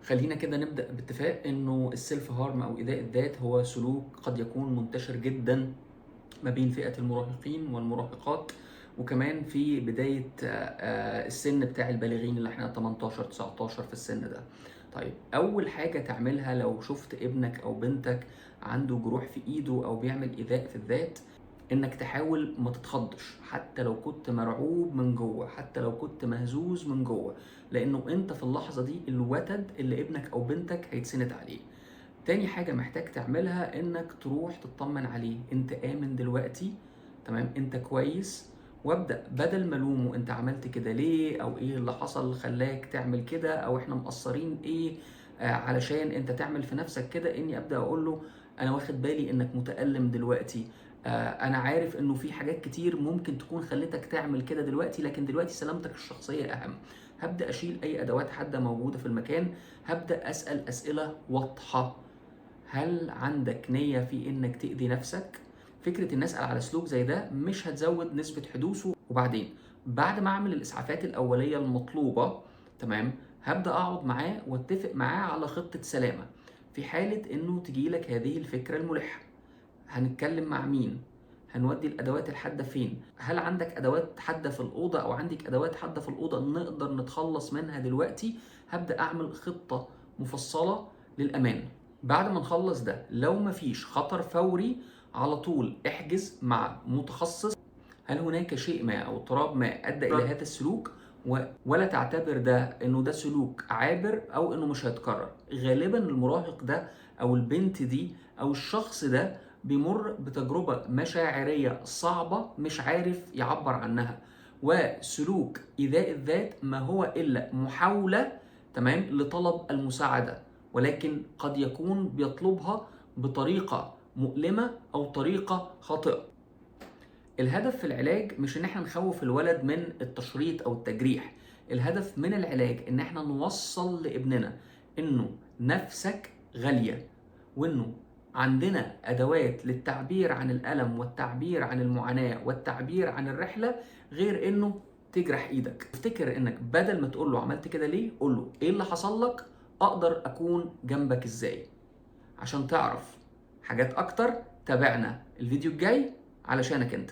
خلينا كده نبدأ باتفاق إنه السيلف هارم أو إيذاء الذات هو سلوك قد يكون منتشر جدا ما بين فئة المراهقين والمراهقات، وكمان في بداية السن بتاع البالغين اللي احنا 18 19 في السن ده. طيب أول حاجة تعملها لو شفت ابنك أو بنتك عنده جروح في إيده أو بيعمل إيذاء في الذات، إنك تحاول ما تتخضش حتى لو كنت مرعوب من جوه، حتى لو كنت مهزوز من جوه، لأنه أنت في اللحظة دي الوتد اللي ابنك أو بنتك هيتسند عليه. تاني حاجة محتاج تعملها انك تروح تطمن عليه، انت آمن دلوقتي، تمام، انت كويس. وابدأ بدل ما الومه انت عملت كده ليه، او ايه اللي حصل خلاك تعمل كده، او احنا مقصرين ايه علشان انت تعمل في نفسك كده، اني ابدأ اقول له انا واخد بالي انك متألم دلوقتي، انا عارف انه في حاجات كتير ممكن تكون خلتك تعمل كده دلوقتي، لكن دلوقتي سلامتك الشخصية اهم. هبدأ اشيل اي ادوات حادة موجودة في المكان، هبدأ اسأل اسئلة واضحة. هل عندك نية في انك تأذي نفسك؟ فكرة ان اسأل على سلوك زي ده مش هتزود نسبة حدوثه. وبعدين بعد ما اعمل الاسعافات الاولية المطلوبة، تمام، هبدأ اقعد معاه واتفق معاه على خطة سلامة في حالة انه تجيلك هذه الفكرة الملحة. هنتكلم مع مين؟ هنودي الادوات الحادة فين؟ هل عندك ادوات حادة في الاوضة او عندك ادوات حادة في الاوضة نقدر نتخلص منها دلوقتي؟ هبدأ اعمل خطة مفصلة للامان. بعد ما نخلص ده لو مفيش خطر فوري، على طول احجز مع متخصص. هل هناك شيء ما او اضطراب ما ادى الى هذا السلوك، ولا تعتبر ده انه ده سلوك عابر او انه مش هيتكرر. غالبا المراهق ده او البنت دي او الشخص ده بيمر بتجربة مشاعرية صعبة مش عارف يعبر عنها، وسلوك إيذاء الذات ما هو إلا محاولة، تمام، لطلب المساعدة، ولكن قد يكون بيطلبها بطريقة مؤلمة أو طريقة خاطئة. الهدف في العلاج مش ان احنا نخوف الولد من التشريط او التجريح. الهدف من العلاج ان احنا نوصل لابننا انه نفسك غالية، وانه عندنا ادوات للتعبير عن الالم والتعبير عن المعاناة والتعبير عن الرحلة، غير انه تجرح ايدك. افتكر انك بدل ما تقول له عملت كده ليه، قول له ايه اللي حصل لك، اقدر اكون جنبك ازاي. عشان تعرف حاجات اكتر تابعنا الفيديو الجاي علشانك انت.